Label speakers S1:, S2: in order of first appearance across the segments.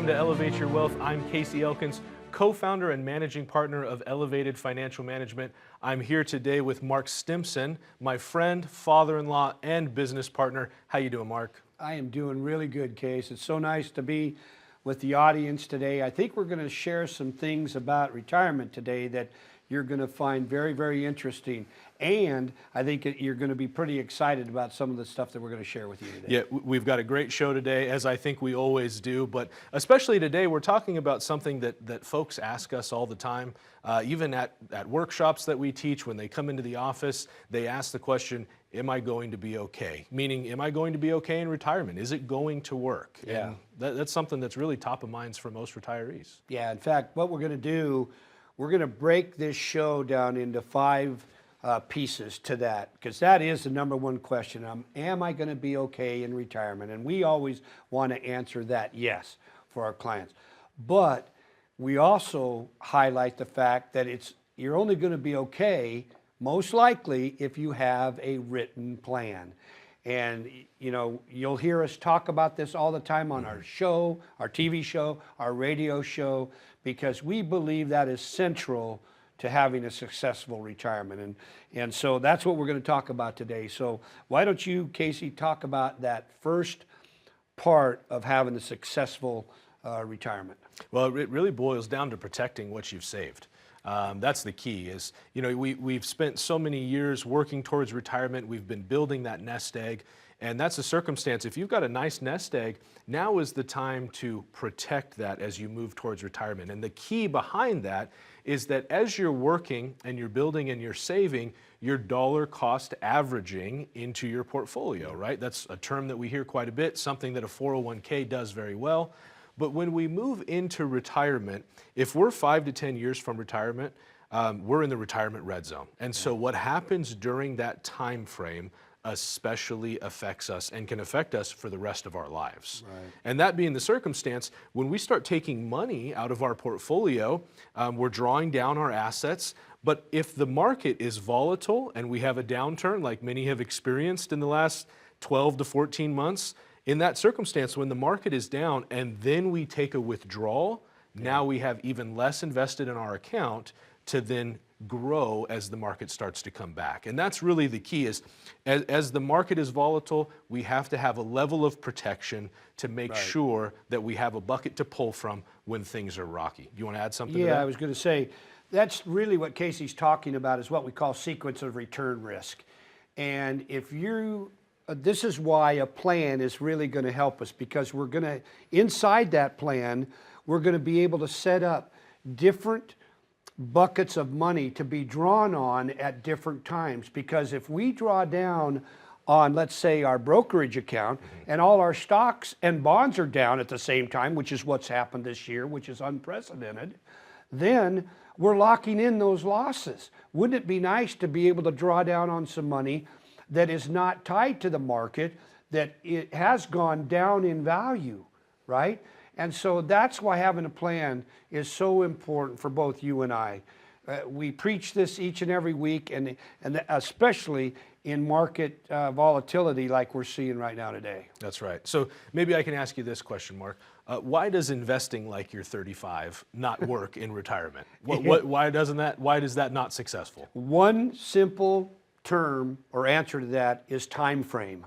S1: to Elevate Your Wealth. I'm Casey Elkins, co-founder and managing partner of Elevated Financial Management. I'm here today with Mark Stimson, my friend, father-in-law, and business partner. How you doing, Mark?
S2: I am doing really good, Case. It's so nice to be with the audience today. I think we're going to share some things about retirement today that you're going to find very, very interesting. And I think you're going to be pretty excited about some of the stuff that we're going to share with you today.
S1: Yeah, we've got a great show today, as I think we always do. But especially today, we're talking about something that folks ask us all the time. Even at workshops that we teach, when they come into the office, they ask the question, am I going to be okay? Meaning, am I going to be okay in retirement? Is it going to work?
S2: Yeah.
S1: And that's something that's really top of minds for most retirees.
S2: Yeah, in fact, what we're going to do, we're going to break this show down into five pieces to that, because that is the number one question. Am I going to be okay in retirement? And we always want to answer that yes for our clients. But we also highlight the fact that you're only going to be okay most likely if you have a written plan. And you know, you'll hear us talk about this all the time on our show, our TV show, our radio show, because we believe that is central to having a successful retirement. And so that's what we're going to talk about today. So why don't you, Casey, talk about that first part of having a successful retirement?
S1: Well, it really boils down to protecting what you've saved. That's the key. Is, you know, we've spent so many years working towards retirement. We've been building that nest egg, and that's a circumstance. If you've got a nice nest egg, now is the time to protect that as you move towards retirement. And the key behind that is that as you're working and you're building and you're saving, you're dollar cost averaging into your portfolio, right? That's a term that we hear quite a bit, something that a 401k does very well. But when we move into retirement, if we're 5 to 10 years from retirement, we're in the retirement red zone. And so what happens during that time frame especially affects us and can affect us for the rest of our lives.
S2: Right.
S1: And that being the circumstance, when we start taking money out of our portfolio, we're drawing down our assets. But if the market is volatile and we have a downturn like many have experienced in the last 12 to 14 months, in that circumstance, when the market is down and then we take a withdrawal, now we have even less invested in our account to then grow as the market starts to come back. And that's really the key, is as the market is volatile, we have to have a level of protection to make sure that we have a bucket to pull from when things are rocky. Do you want to add something to that?
S2: Yeah, I was going to say, that's really what Casey's talking about, is what we call sequence of return risk. And if this is why a plan is really going to help us, because we're going to, inside that plan, we're going to be able to set up different buckets of money to be drawn on at different times. Because if we draw down on, let's say, our brokerage account, and all our stocks and bonds are down at the same time, which is what's happened this year, which is unprecedented, then we're locking in those losses. Wouldn't it be nice to be able to draw down on some money that is not tied to the market, that it has gone down in value, right? And so that's why having a plan is so important for both you and I. We preach this each and every week, and especially in market volatility like we're seeing right now today.
S1: That's right. So maybe I can ask you this question, Mark. Why does investing like you're 35 not work in retirement? Why does that not successful?
S2: One simple term or answer to that is time frame.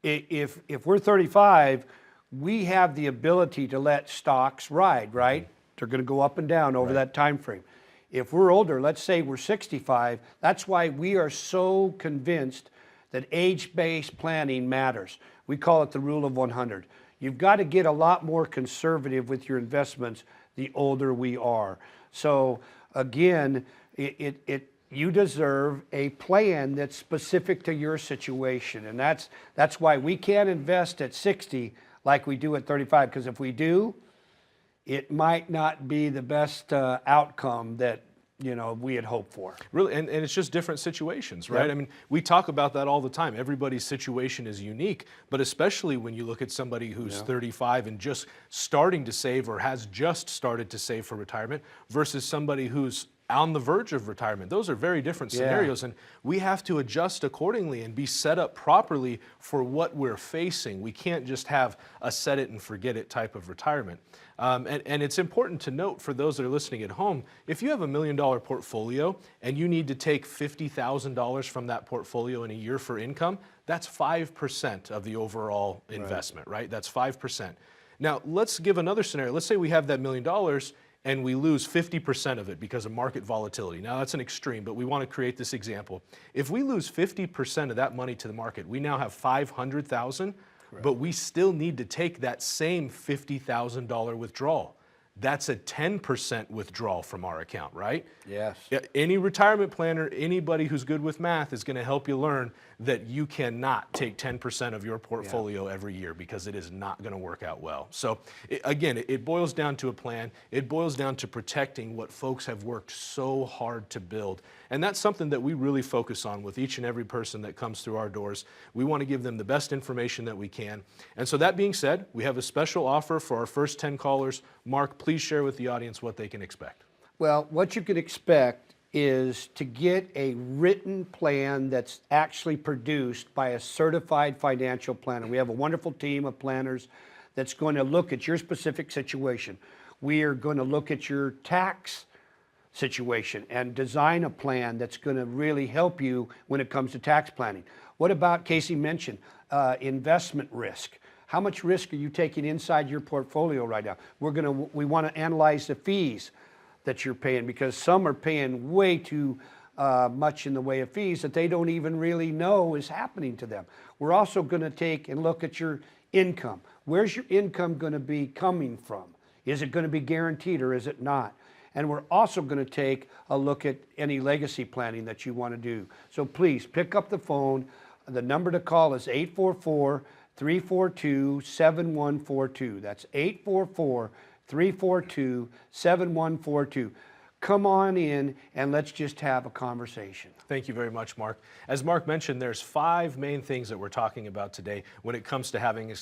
S2: If we're 35, we have the ability to let stocks ride, right? They're going to go up and down over that time frame. If we're older, let's say we're 65, that's why we are so convinced that age-based planning matters. We call it the rule of 100. You've got to get a lot more conservative with your investments the older we are. So again, you deserve a plan that's specific to your situation. And that's why we can't invest at 60 like we do at 35, because if we do, it might not be the best outcome that we had hoped for.
S1: Really, and it's just different situations, right? Yep. I mean, we talk about that all the time. Everybody's situation is unique, but especially when you look at somebody who's 35 and just starting to save or has just started to save for retirement versus somebody who's on the verge of retirement. Those are very different scenarios, and we have to adjust accordingly and be set up properly for what we're facing. We can't just have a set it and forget it type of retirement. And it's important to note for those that are listening at home, if you have $1 million portfolio and you need to take $50,000 from that portfolio in a year for income, that's 5% of the overall investment, right? That's 5%. Now, let's give another scenario. Let's say we have that $1 million and we lose 50% of it because of market volatility. Now, that's an extreme, but we want to create this example. If we lose 50% of that money to the market, we now have $500,000, but we still need to take that same $50,000 withdrawal. That's a 10% withdrawal from our account, right?
S2: Yes.
S1: Any retirement planner, anybody who's good with math is going to help you learn that you cannot take 10% of your portfolio every year because it is not going to work out well. So again, it boils down to a plan. It boils down to protecting what folks have worked so hard to build. And that's something that we really focus on with each and every person that comes through our doors. We want to give them the best information that we can. And so that being said, we have a special offer for our first 10 callers. Mark, please share with the audience what they can expect.
S2: Well, what you can expect is to get a written plan that's actually produced by a certified financial planner. We have a wonderful team of planners that's going to look at your specific situation. We are going to look at your tax situation and design a plan that's going to really help you when it comes to tax planning. What about, Casey mentioned, investment risk? How much risk are you taking inside your portfolio right now? We want to analyze the fees that you're paying, because some are paying way too much in the way of fees that they don't even really know is happening to them. We're also going to take and look at your income. Where's your income going to be coming from? Is it going to be guaranteed or is it not? And we're also going to take a look at any legacy planning that you want to do. So please pick up the phone. The number to call is 844-342-7142. That's 844-342-7142. Come on in and let's just have a conversation.
S1: Thank you very much, Mark. As Mark mentioned, there's 5 main things that we're talking about today when it comes to having a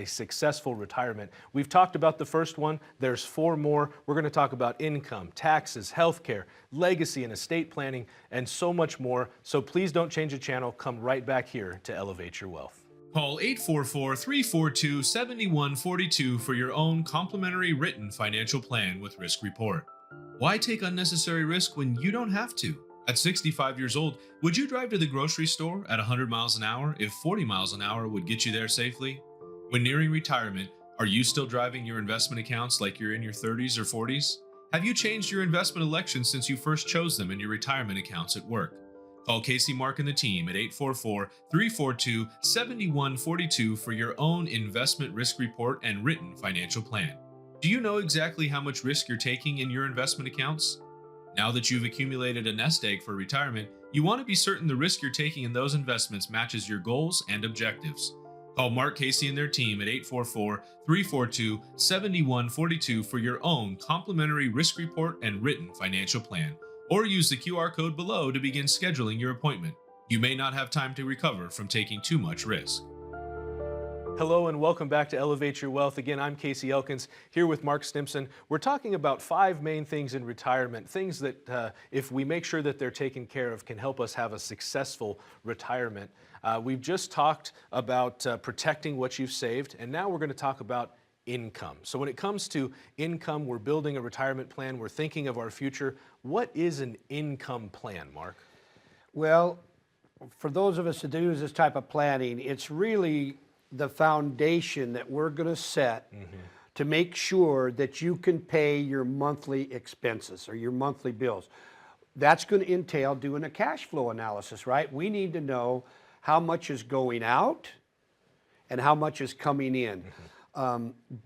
S1: successful retirement. We've talked about the first one. There's 4 more. We're going to talk about income, taxes, healthcare, legacy and estate planning, and so much more. So please don't change the channel. Come right back here to Elevate Your Wealth.
S3: Call 844-342-7142 for your own complimentary written financial plan with Risk Report. Why take unnecessary risk when you don't have to? At 65 years old, would you drive to the grocery store at 100 miles an hour if 40 miles an hour would get you there safely? When nearing retirement, are you still driving your investment accounts like you're in your 30s or 40s? Have you changed your investment elections since you first chose them in your retirement accounts at work? Call Casey, Mark, and the team at 844-342-7142 for your own investment risk report and written financial plan. Do you know exactly how much risk you're taking in your investment accounts? Now that you've accumulated a nest egg for retirement, you want to be certain the risk you're taking in those investments matches your goals and objectives. Call Mark, Casey, and their team at 844-342-7142 for your own complimentary risk report and written financial plan. Or use the QR code below to begin scheduling your appointment. You may not have time to recover from taking too much risk.
S1: Hello and welcome back to Elevate Your Wealth. Again, I'm Casey Elkins here with Mark Stimson. We're talking about 5 main things in retirement, things that if we make sure that they're taken care of can help us have a successful retirement. We've just talked about protecting what you've saved, and now we're going to talk about income. So when it comes to income, we're building a retirement plan, we're thinking of our future. What is an income plan, Mark?
S2: Well, for those of us that do this type of planning, it's really the foundation that we're going to set to make sure that you can pay your monthly expenses or your monthly bills. That's going to entail doing a cash flow analysis, right? We need to know how much is going out and how much is coming in.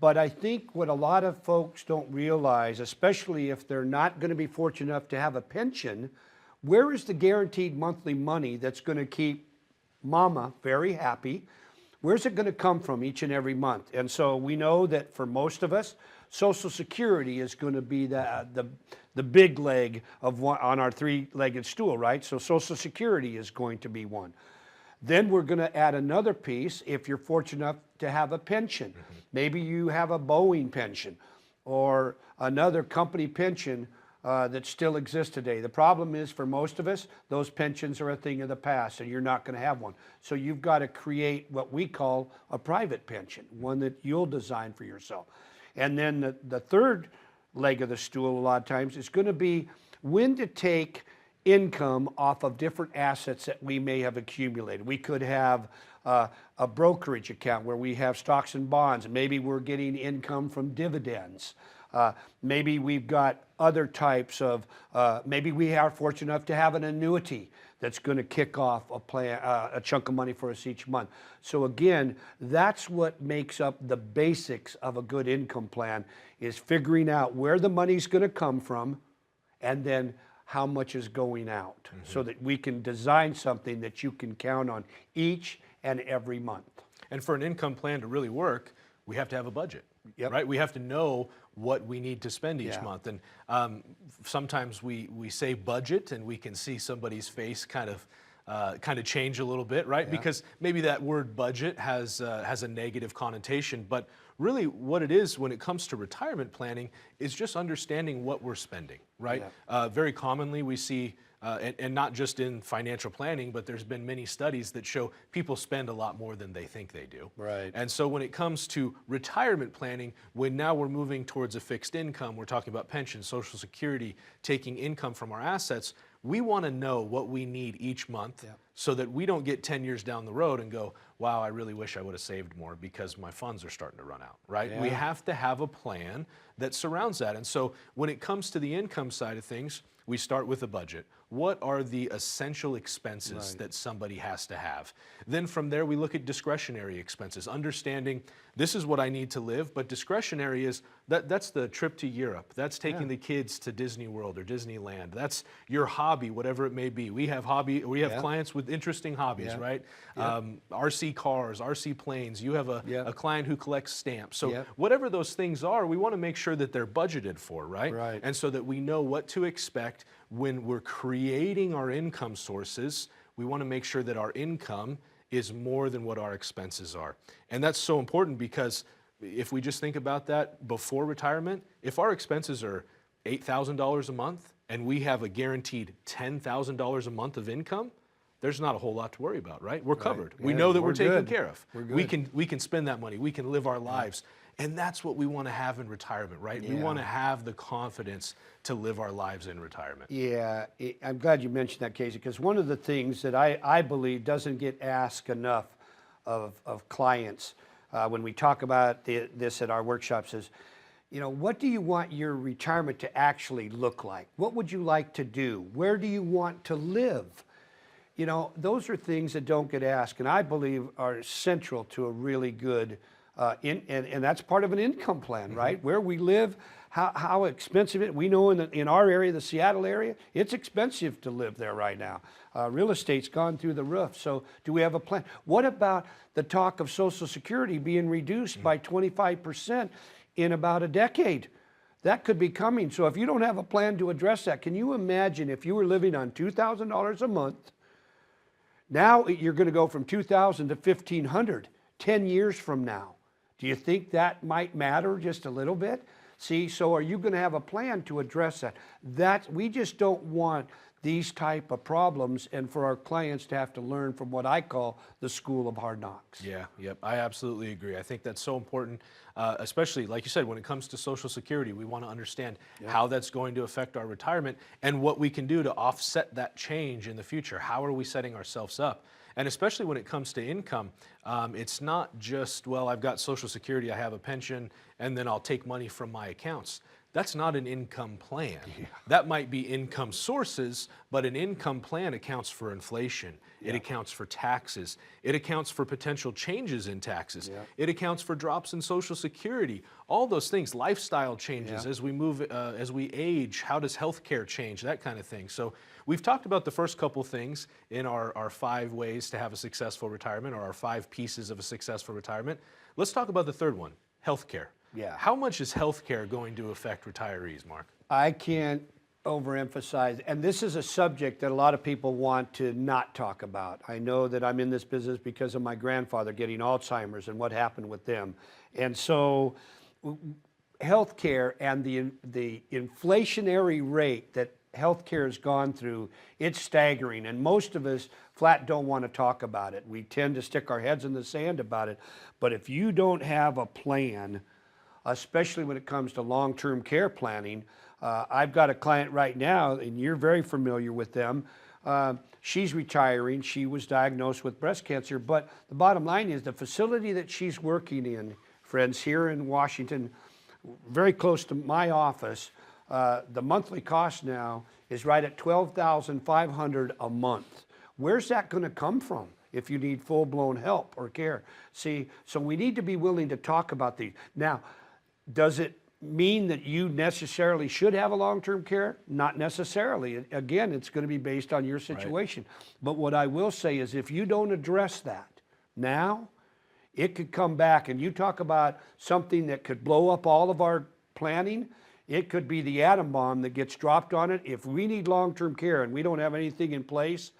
S2: But I think what a lot of folks don't realize, especially if they're not going to be fortunate enough to have a pension, where is the guaranteed monthly money that's going to keep mama very happy? Where's it going to come from each and every month? And so we know that for most of us, Social Security is going to be the big leg of on our 3-legged stool, right? So Social Security is going to be one. Then we're going to add another piece if you're fortunate enough to have a pension. Maybe you have a Boeing pension or another company pension that still exist today. The problem is for most of us, those pensions are a thing of the past and you're not going to have one. So you've got to create what we call a private pension, one that you'll design for yourself. And then the third leg of the stool a lot of times is going to be when to take income off of different assets that we may have accumulated. We could have a brokerage account where we have stocks and bonds, and maybe we're getting income from dividends. Maybe we've got other types of, maybe we are fortunate enough to have an annuity that's going to kick off a chunk of money for us each month. So again, that's what makes up the basics of a good income plan, is figuring out where the money's going to come from and then how much is going out, so that we can design something that you can count on each and every month.
S1: And for an income plan to really work, we have to have a budget,
S2: Yep.
S1: right? We have to know what we need to spend each
S2: Yeah.
S1: month. And sometimes we say budget and we can see somebody's face kind of change a little bit, right?
S2: Yeah.
S1: Because maybe that word budget has a negative connotation, but really what it is when it comes to retirement planning is just understanding what we're spending, right? Very commonly we see, and not just in financial planning, but there's been many studies that show people spend a lot more than they think they do.
S2: Right.
S1: And so when it comes to retirement planning, when now we're moving towards a fixed income, we're talking about pension, Social Security, taking income from our assets, we want to know what we need each month so that we don't get 10 years down the road and go, wow, I really wish I would have saved more because my funds are starting to run out, right? We have to have a plan that surrounds that. And so when it comes to the income side of things, we start with a budget. What are the essential expenses that somebody has to have? Then from there, we look at discretionary expenses, understanding this is what I need to live, but discretionary is, that's the trip to Europe. That's taking the kids to Disney World or Disneyland. That's your hobby, whatever it may be. We have clients with interesting hobbies, right? RC cars, RC planes. You have a client who collects stamps. So whatever those things are, we want to make sure that they're budgeted for, right?
S2: Right.
S1: And so that we know what to expect when we're creating our income sources. We want to make sure that our income is more than what our expenses are. And that's so important because if we just think about that before retirement, if our expenses are $8,000 a month and we have a guaranteed $10,000 a month of income, there's not a whole lot to worry about, right? We're covered. We know that we're taken
S2: good.
S1: care of.
S2: We're
S1: We
S2: good.
S1: can spend that money. We can live our lives. And that's what we want to have in retirement, right? We want to have the confidence to live our lives in retirement.
S2: Yeah, I'm glad you mentioned that, Casey, because one of the things that I believe doesn't get asked enough of clients when we talk about this at our workshops is, you know, what do you want your retirement to actually look like? What would you like to do? Where do you want to live? You know, those are things that don't get asked, and I believe are central to a really good, and that's part of an income plan, right? Where we live, how expensive it. We know in our area, the Seattle area, it's expensive to live there right now. Real estate's gone through the roof. So do we have a plan? What about the talk of Social Security being reduced by 25% in about a decade? That could be coming. So if you don't have a plan to address that, can you imagine if you were living on $2,000 a month? Now you're going to go from $2,000 to $1,500 10 years from now. Do you think that might matter just a little bit? See, so are you going to have a plan to address that? We just don't want these type of problems and for our clients to have to learn from what I call the school of hard knocks.
S1: Yeah, yep, I absolutely agree. I think that's so important, especially, like you said, when it comes to Social Security, we want to understand how that's going to affect our retirement and what we can do to offset that change in the future. How are we setting ourselves up? And especially when it comes to income, it's not just, well, I've got Social Security, I have a pension, and then I'll take money from my accounts. That's not an income plan. That might be income sources, but an income plan accounts for inflation. It accounts for taxes. It accounts for potential changes in taxes. It accounts for drops in Social Security. All those things, lifestyle changes as we move, as we age. How does healthcare change? That kind of thing. So we've talked about the first couple things in our 5 ways to have a successful retirement, or our 5 pieces of a successful retirement. Let's talk about the third one, healthcare.
S2: Yeah.
S1: How much is healthcare going to affect retirees, Mark?
S2: I can't overemphasize, and this is a subject that a lot of people want to not talk about. I know that I'm in this business because of my grandfather getting Alzheimer's and what happened with them. And so healthcare and the inflationary rate that healthcare has gone through, it's staggering. And most of us flat don't want to talk about it. We tend to stick our heads in the sand about it. But if you don't have a plan, especially when it comes to long-term care planning, I've got a client right now, and you're very familiar with them. She's retiring. She was diagnosed with breast cancer. But the bottom line is the facility that she's working in, friends, here in Washington, very close to my office, the monthly cost now is right at $12,500 a month. Where's that going to come from if you need full-blown help or care? See, so we need to be willing to talk about these. Now, does it mean that you necessarily should have a long-term care? Not necessarily. Again, it's going to be based on your situation. Right. But what I will say is if you don't address that now, it could come back, and you talk about something that could blow up all of our planning. It could be the atom bomb that gets dropped on it. If we need long-term care and we don't have anything in place,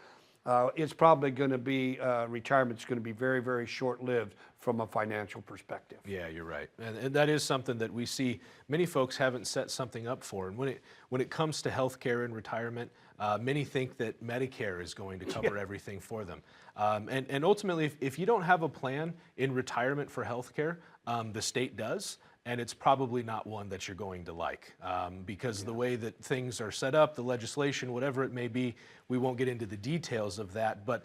S2: it's probably going to be, retirement's going to be very, very short-lived from a financial perspective.
S1: Yeah, you're right. And that is something that we see many folks haven't set something up for. And when it comes to health care and retirement, many think that Medicare is going to cover everything for them. And ultimately, if you don't have a plan in retirement for health care, the state does. And it's probably not one that you're going to like because the way that things are set up, the legislation, whatever it may be, we won't get into the details of that. But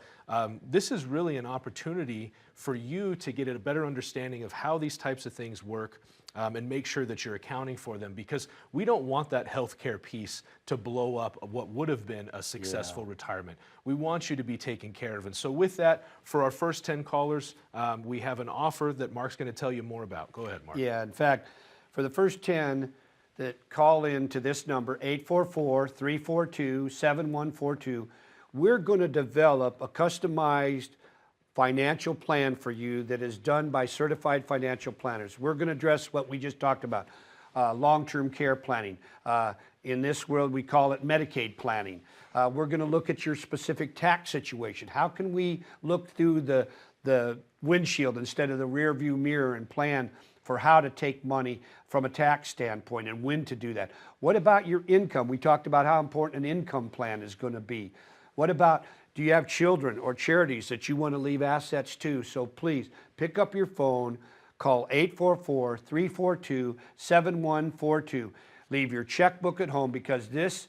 S1: this is really an opportunity for you to get a better understanding of how these types of things work and make sure that you're accounting for them, because we don't want that healthcare piece to blow up what would have been a successful retirement. We want you to be taken care of. And so with that, for our first 10 callers, we have an offer that Mark's going to tell you more about. Go ahead, Mark.
S2: Yeah, in fact, for the first 10 that call in to this number, 844-342-7142, we're going to develop a customized financial plan for you that is done by certified financial planners. We're going to address what we just talked about, long-term care planning. In this world, we call it Medicaid planning. We're going to look at your specific tax situation. How can we look through the windshield instead of the rear view mirror and plan for how to take money from a tax standpoint and when to do that? What about your income? We talked about how important an income plan is going to be. What about, do you have children or charities that you want to leave assets to? So please pick up your phone, call 844-342-7142. Leave your checkbook at home, because this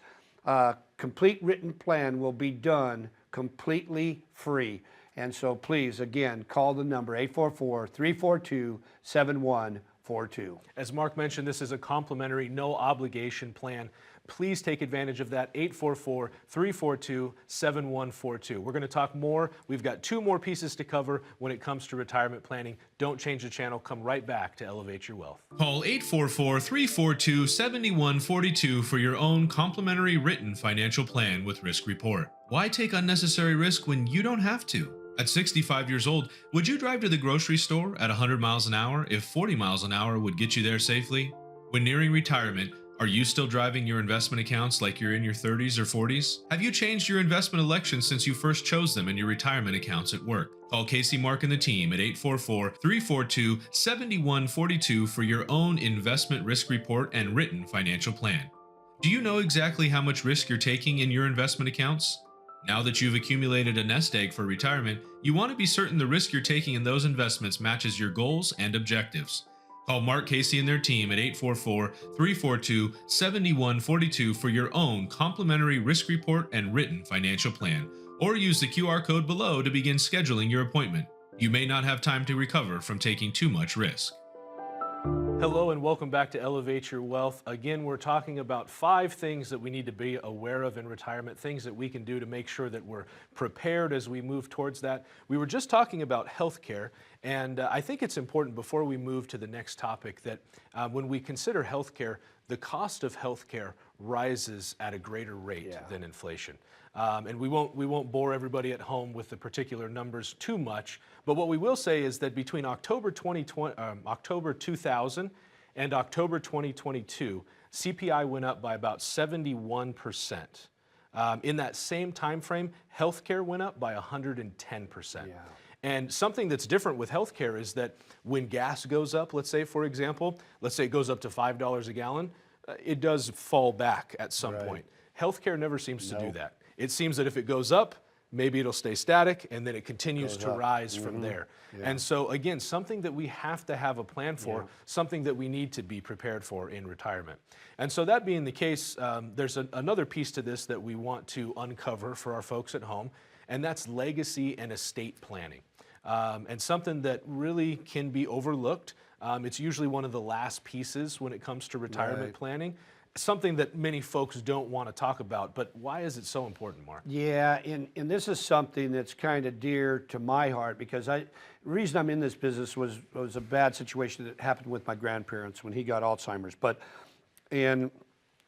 S2: complete written plan will be done completely free. And so please, again, call the number 844-342-7142.
S1: As Mark mentioned, this is a complimentary, no obligation plan. Please take advantage of that, 844-342-7142. We're going to talk more. We've got 2 more pieces to cover when it comes to retirement planning. Don't change the channel. Come right back to Elevate Your Wealth.
S3: Call 844-342-7142 for your own complimentary written financial plan with Risk Report. Why take unnecessary risk when you don't have to? At 65 years old, would you drive to the grocery store at 100 miles an hour if 40 miles an hour would get you there safely? When nearing retirement, are you still driving your investment accounts like you're in your 30s or 40s? Have you changed your investment election since you first chose them in your retirement accounts at work? Call Casey, Mark, and the team at 844-342-7142 for your own investment risk report and written financial plan. Do you know exactly how much risk you're taking in your investment accounts? Now that you've accumulated a nest egg for retirement, you want to be certain the risk you're taking in those investments matches your goals and objectives. Call Mark, Casey, and their team at 844-342-7142 for your own complimentary risk report and written financial plan, or use the QR code below to begin scheduling your appointment. You may not have time to recover from taking too much risk.
S1: Hello and welcome back to Elevate Your Wealth. Again, we're talking about 5 things that we need to be aware of in retirement, things that we can do to make sure that we're prepared as we move towards that. We were just talking about healthcare, and I think it's important before we move to the next topic that when we consider healthcare, the cost of healthcare rises at a greater rate than inflation. And we won't bore everybody at home with the particular numbers too much, but what we will say is that between October 2000 and October 2022, CPI went up by about 71%. In that same time frame, healthcare went up by 110%.
S2: Yeah.
S1: And something that's different with healthcare is that when gas goes up, let's say, for example, let's say it goes up to $5 a gallon, it does fall back at some
S2: Right.
S1: point. Healthcare never seems to do
S2: Nope.
S1: that. It seems that if it goes up, maybe it'll stay static and then it continues
S2: Goes
S1: to
S2: up.
S1: rise from there.
S2: Yeah.
S1: And so again, something that we have to have a plan for,
S2: Yeah.
S1: something that we need to be prepared for in retirement. And so that being the case, there's another piece to this that we want to uncover for our folks at home, and that's legacy and estate planning. And something that really can be overlooked. It's usually one of the last pieces when it comes to retirement
S2: Right.
S1: planning. Something that many folks don't want to talk about, but why is it so important, Mark?
S2: Yeah, and this is something that's kind of dear to my heart because the reason I'm in this business was a bad situation that happened with my grandparents when he got Alzheimer's. And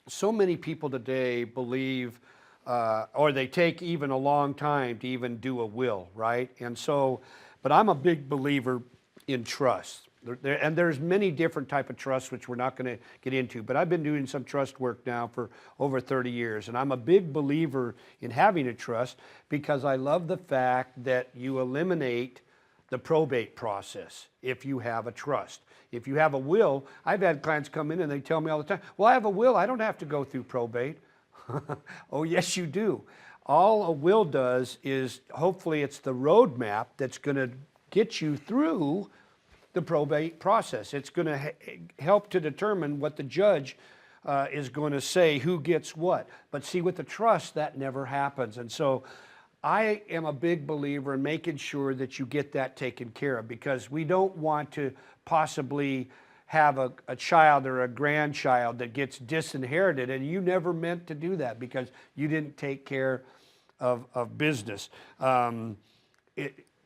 S2: so many people today believe, or they take even a long time to even do a will, right? And so, but I'm a big believer in trust. And there's many different type of trusts, which we're not going to get into, but I've been doing some trust work now for over 30 years, and I'm a big believer in having a trust because I love the fact that you eliminate the probate process if you have a trust. If you have a will, I've had clients come in and they tell me all the time, well, I have a will, I don't have to go through probate. Oh, yes, you do. All a will does is, hopefully it's the roadmap that's going to get you through the probate process. It's going to help to determine what the judge is going to say, who gets what. But see, with the trust, that never happens. And so I am a big believer in making sure that you get that taken care of because we don't want to possibly have a child or a grandchild that gets disinherited and you never meant to do that because you didn't take care of business. A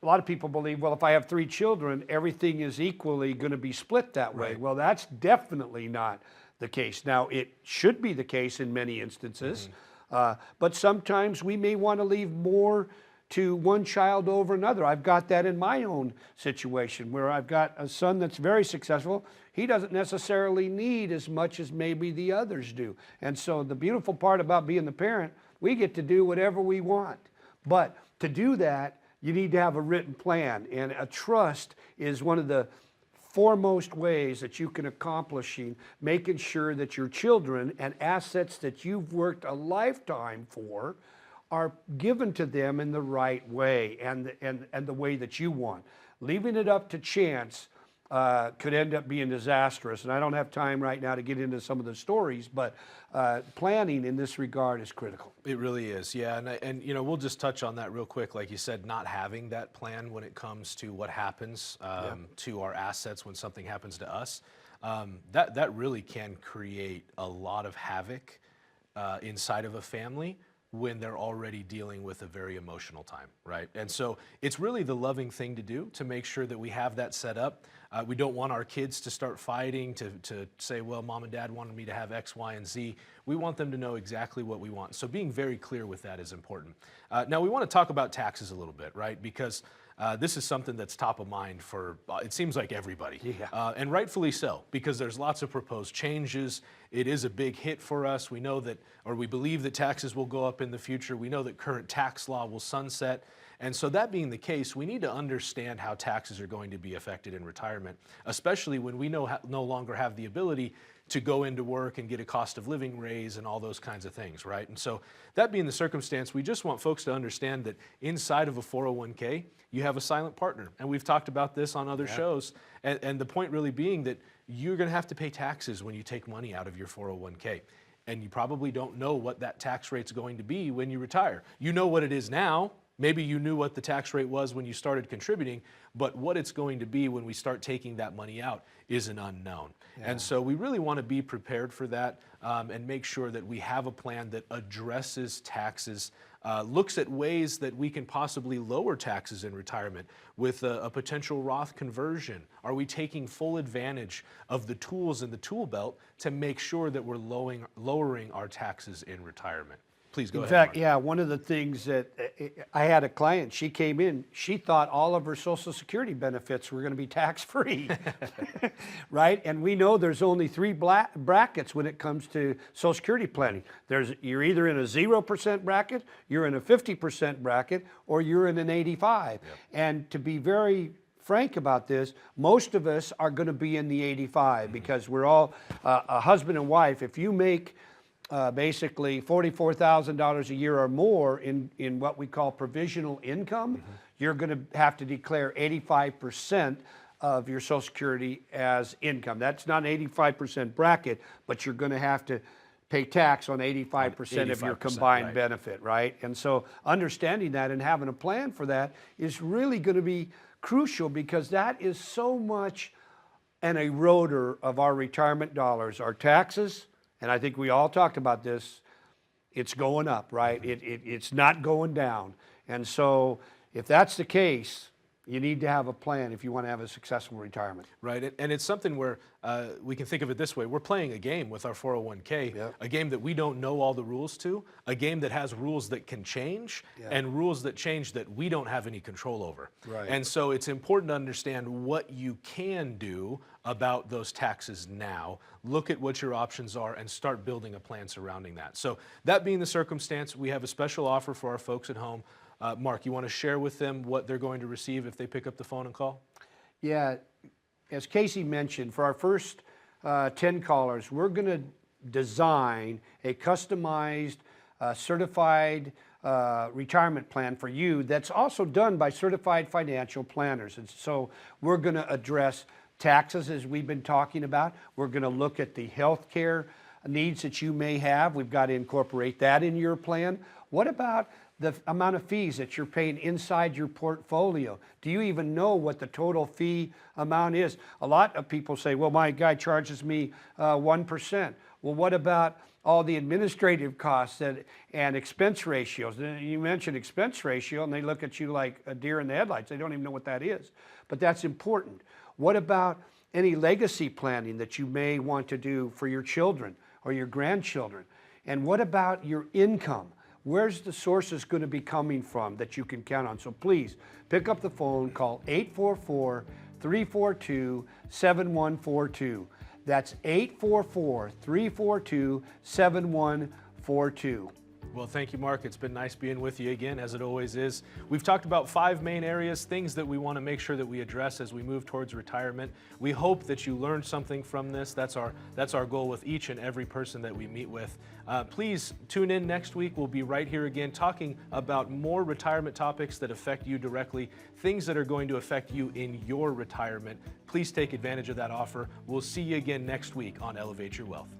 S2: lot of people believe, well, if I have 3 children, everything is equally going to be split that way.
S1: Right.
S2: Well, that's definitely not the case. Now, it should be the case in many instances, but sometimes we may want to leave more to one child over another. I've got that in my own situation where I've got a son that's very successful. He doesn't necessarily need as much as maybe the others do. And so the beautiful part about being the parent, we get to do whatever we want. But to do that, you need to have a written plan, and a trust is one of the foremost ways that you can accomplish making sure that your children and assets that you've worked a lifetime for are given to them in the right way and the way that you want. Leaving it up to chance could end up being disastrous, and I don't have time right now to get into some of the stories, but planning in this regard is critical.
S1: It really is, yeah, and you know, we'll just touch on that real quick. Like you said, not having that plan when it comes to what happens to our assets when something happens to us, that really can create a lot of havoc inside of a family when they're already dealing with a very emotional time, right? And so it's really the loving thing to do to make sure that we have that set up. We don't want our kids to start fighting to say, well, mom and dad wanted me to have X, Y, and Z. We want them to know exactly what we want. So being very clear with that is important. Now we want to talk about taxes a little bit, right? Because this is something that's top of mind for, it seems like everybody.
S2: Yeah.
S1: And rightfully so, because there's lots of proposed changes. It is a big hit for us. We know that, or we believe that taxes will go up in the future. We know that current tax law will sunset. And so that being the case, we need to understand how taxes are going to be affected in retirement, especially when we no longer have the ability to go into work and get a cost of living raise and all those kinds of things, right? And so that being the circumstance, we just want folks to understand that inside of a 401k, you have a silent partner. And we've talked about this on other shows. And the point really being that you're going to have to pay taxes when you take money out of your 401k. And you probably don't know what that tax rate's going to be when you retire. You know what it is now. Maybe you knew what the tax rate was when you started contributing, but what it's going to be when we start taking that money out is an unknown. And so we really want to be prepared for that and make sure that we have a plan that addresses taxes, looks at ways that we can possibly lower taxes in retirement with a potential Roth conversion. Are we taking full advantage of the tools in the tool belt to make sure that we're lowering our taxes in retirement? Please go
S2: In
S1: ahead.
S2: fact,
S1: Mark.
S2: yeah, one of the things that I had a client, she came in, she thought all of her Social Security benefits were going to be tax-free, right? And we know there's only three brackets when it comes to Social Security planning. You're either in a 0% bracket, you're in a 50% bracket, or you're in an 85. Yep. And to be very frank about this, most of us are going to be in the 85 because we're all a husband and wife. If you make basically $44,000 a year or more in what we call provisional income, you're going to have to declare 85% of your Social Security as income. That's not an 85% bracket, but you're going to have to pay tax on 85% of your combined
S1: right.
S2: benefit, right? And so understanding that and having a plan for that is really going to be crucial because that is so much an eroder of our retirement dollars, our taxes. And I think we all talked about this, it's going up, right? It's not going down. And so if that's the case, you need to have a plan if you want to have a successful retirement.
S1: Right, and it's something where we can think of it this way. We're playing a game with our 401k,
S2: Yep.
S1: a game that we don't know all the rules to, a game that has rules that can change, and rules that change that we don't have any control over.
S2: Right.
S1: And so it's important to understand what you can do about those taxes now. Look at what your options are and start building a plan surrounding that. So that being the circumstance, we have a special offer for our folks at home. Mark, you want to share with them what they're going to receive if they pick up the phone and call?
S2: Yeah, as Casey mentioned, for our first 10 callers, we're going to design a customized, certified retirement plan for you that's also done by certified financial planners. And so we're going to address taxes as we've been talking about. We're going to look at the health care needs that you may have. We've got to incorporate that in your plan. What about the amount of fees that you're paying inside your portfolio? Do you even know what the total fee amount is? A lot of people say, well, my guy charges me 1%. Well, what about all the administrative costs and expense ratios? You mentioned expense ratio, and they look at you like a deer in the headlights. They don't even know what that is. But that's important. What about any legacy planning that you may want to do for your children or your grandchildren? And what about your income? Where's the sources going to be coming from that you can count on? So please pick up the phone, call 844-342-7142. That's 844-342-7142.
S1: Well, thank you, Mark. It's been nice being with you again, as it always is. We've talked about 5 main areas, things that we want to make sure that we address as we move towards retirement. We hope that you learned something from this. That's our goal with each and every person that we meet with. Please tune in next week. We'll be right here again talking about more retirement topics that affect you directly, things that are going to affect you in your retirement. Please take advantage of that offer. We'll see you again next week on Elevate Your Wealth.